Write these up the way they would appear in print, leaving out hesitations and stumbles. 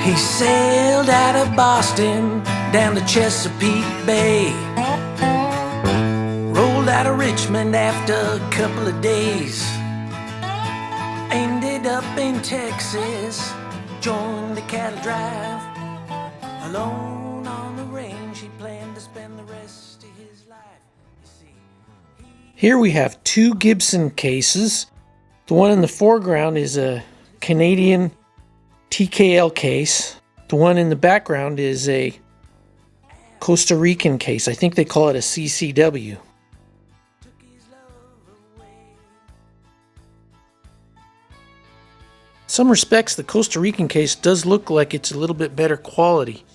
He sailed out of Boston down to Chesapeake Bay, rolled out of Richmond after a couple of days, ended up in Texas, joined the cattle drive. Alone on the range, he planned to spend the rest of his life. You see, here we have two Gibson cases. The one in the foreground is a Canadian TKL case. The one in the background is a Costa Rican case. I think they call it a CCW. In some respects, the Costa Rican case does look like it's a little bit better quality.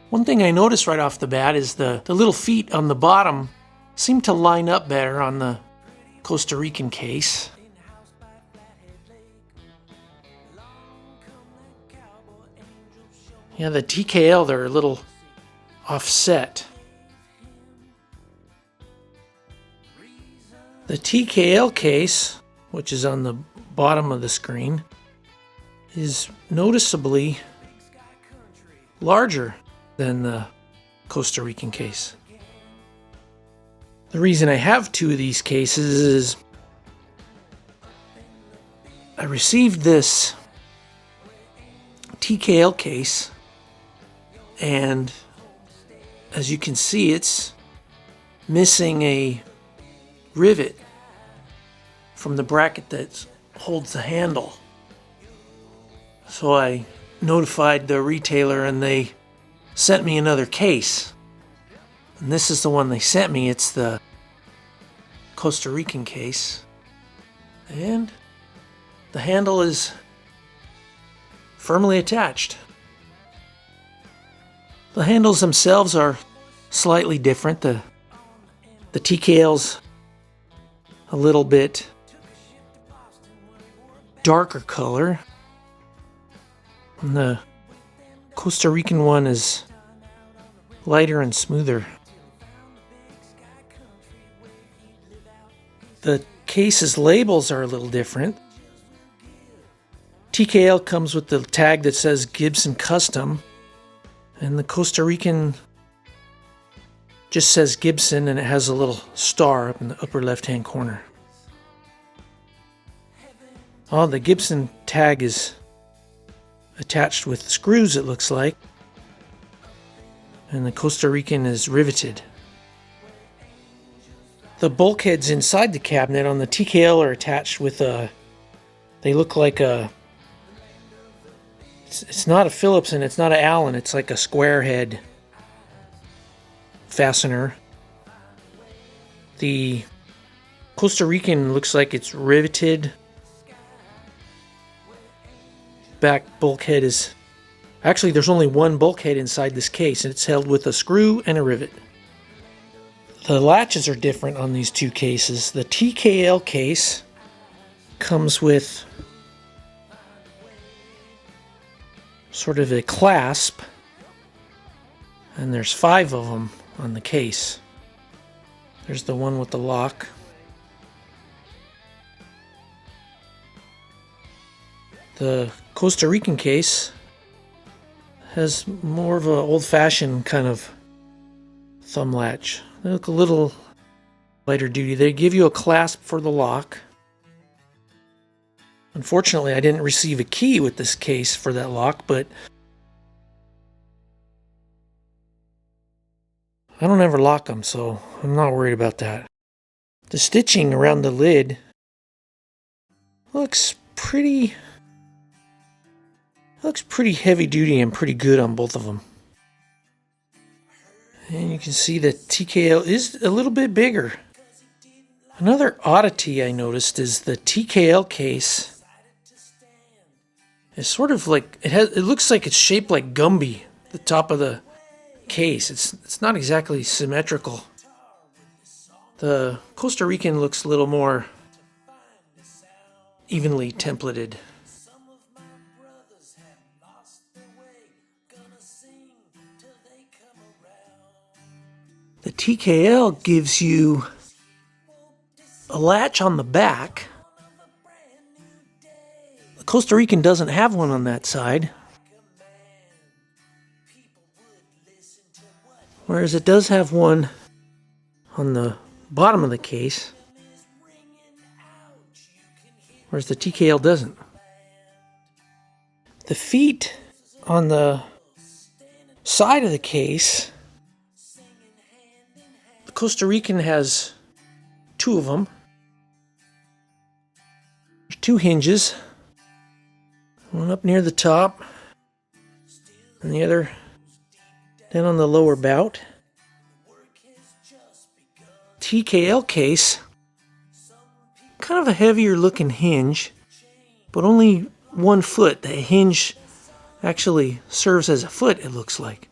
One thing I noticed right off the bat is the little feet on the bottom seem to line up better on the Costa Rican case. Yeah, the TKL, they're a little offset. The TKL case, which is on the bottom of the screen, is noticeably larger than the Costa Rican case. The reason I have two of these cases is I received this TKL case, and as you can see, it's missing a rivet from the bracket that holds the handle. So I notified the retailer and they sent me another case. And this is the one they sent me. It's the Costa Rican case. And the handle is firmly attached. The handles themselves are slightly different. The TKL's a little bit darker color, and the Costa Rican one is lighter and smoother. The case's labels are a little different. TKL comes with the tag that says Gibson Custom, and the Costa Rican just says Gibson, and it has a little star up in the upper left-hand corner. Oh, the Gibson tag is attached with screws, it looks like, and the Costa Rican is riveted. The bulkheads inside the cabinet on the TKL are attached with they look like it's not a Phillips and it's not an Allen, it's like a square head fastener. The Costa Rican looks like it's riveted. Back bulkhead is... Actually, there's only one bulkhead inside this case, and it's held with a screw and a rivet. The latches are different on these two cases. The TKL case comes with sort of a clasp, and there's 5 of them on the case. There's the one with the lock. The Costa Rican case has more of an old-fashioned kind of thumb latch. They look a little lighter duty. They give you a clasp for the lock. Unfortunately, I didn't receive a key with this case for that lock, but I don't ever lock them, so I'm not worried about that. The stitching around the lid looks pretty heavy duty and pretty good on both of them. And you can see that TKL is a little bit bigger. Another oddity I noticed is the TKL case is sort of like, it looks like it's shaped like Gumby, the top of the case. It's not exactly symmetrical. The Costa Rican looks a little more evenly templated. The TKL gives you a latch on the back, Costa Rican doesn't have one on that side, whereas it does have one on the bottom of the case, whereas the TKL doesn't. The feet on the side of the case, the Costa Rican has two of them. There's two hinges, one up near the top and the other down on the lower bout. TKL case, kind of a heavier looking hinge, but only 1 foot. The hinge actually serves as a foot, it looks like.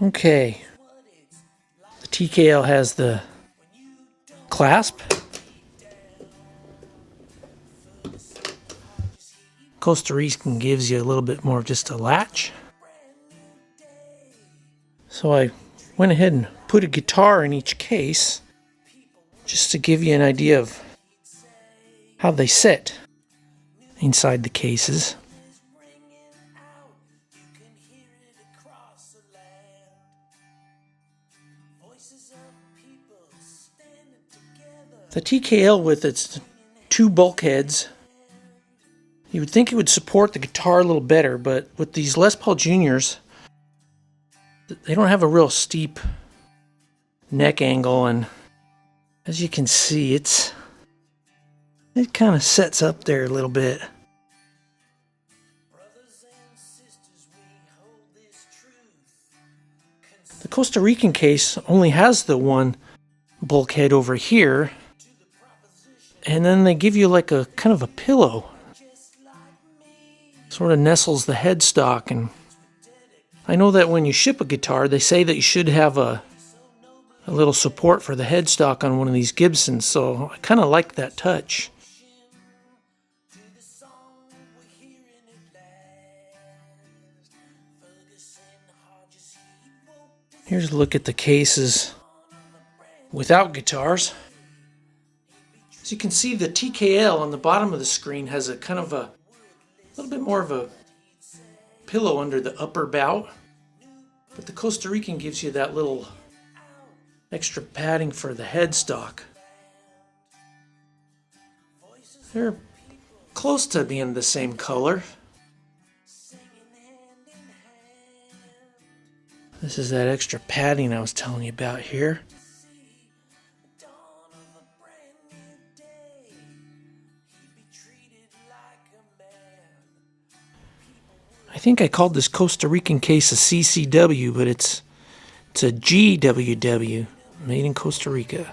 Okay, the TKL has the clasp. Costa Rican gives you a little bit more of just a latch. So I went ahead and put a guitar in each case just to give you an idea of how they sit inside the cases. The TKL with its two bulkheads, you would think it would support the guitar a little better, but with these Les Paul Juniors, they don't have a real steep neck angle, and as you can see, it kind of sets up there a little bit. The Costa Rican case only has the one bulkhead over here, and then they give you like a kind of a pillow. Sort of nestles the headstock, and I know that when you ship a guitar, they say that you should have a little support for the headstock on one of these Gibsons, so I kind of like that touch. Here's a look at the cases without guitars. As you can see, the TKL on the bottom of the screen has a kind of a little bit more of a pillow under the upper bout, but the Costa Rican gives you that little extra padding for the headstock. They're close to being the same color. This is that extra padding I was telling you about here. I think I called this Costa Rican case a CCW, but it's a GWW, made in Costa Rica.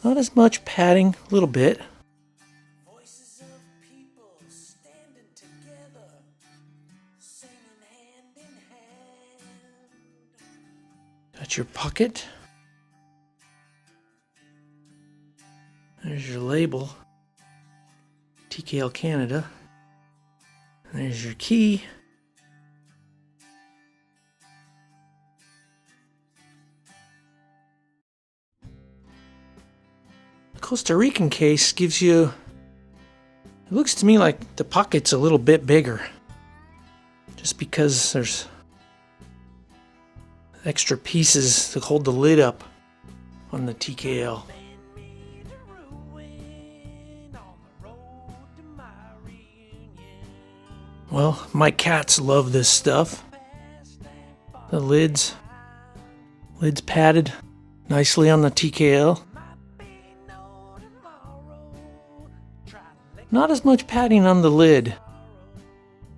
Not as much padding, a little bit. Got your pocket. There's your label, TKL Canada. There's your key. The Costa Rican case gives you, it looks to me like the pocket's a little bit bigger, just because there's extra pieces to hold the lid up on the TKL. Well, my cats love this stuff. The lid's padded nicely on the TKL. Not as much padding on the lid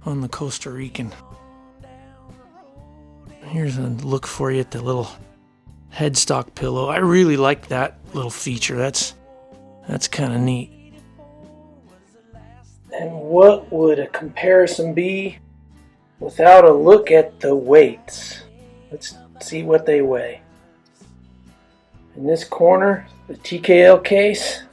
on the Costa Rican. Here's a look for you at the little headstock pillow. I really like that little feature. That's kind of neat. And what would a comparison be without a look at the weights? Let's see what they weigh. In this corner, the TKL case.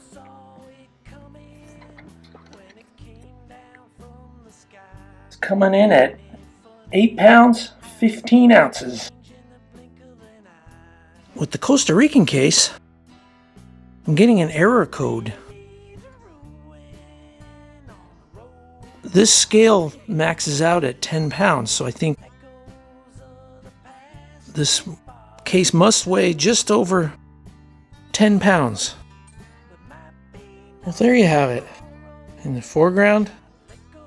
It's coming in at 8 pounds, 15 ounces. with the Costa Rican case, I'm getting an error code. This scale maxes out at 10 pounds, so I think this case must weigh just over 10 pounds. Well, there you have it. In the foreground,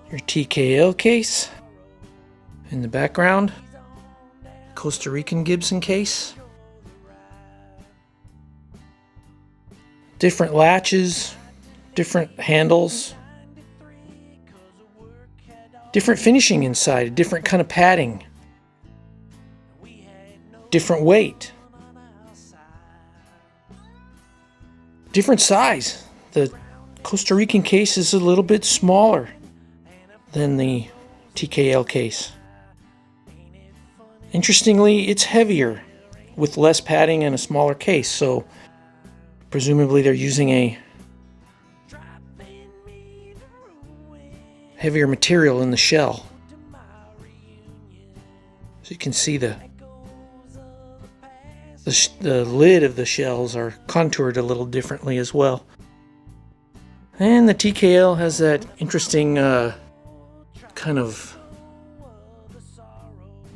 your TKL case. In the background, Costa Rican Gibson case. Different latches, different handles, different finishing inside, a different kind of padding, different weight, different size. The Costa Rican case is a little bit smaller than the TKL case. Interestingly, it's heavier with less padding and a smaller case, so presumably they're using a heavier material in the shell. So you can see the lid of the shells are contoured a little differently as well. And the TKL has that interesting kind of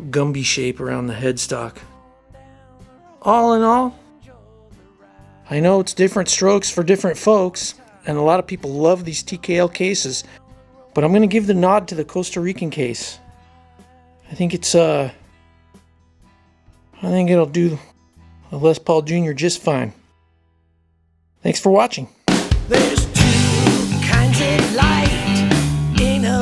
Gumby shape around the headstock. All in all, I know it's different strokes for different folks, and a lot of people love these TKL cases, but I'm going to give the nod to the Costa Rican case. I think it'll do a Les Paul Jr. just fine. Thanks for watching. There's two kinds of light in a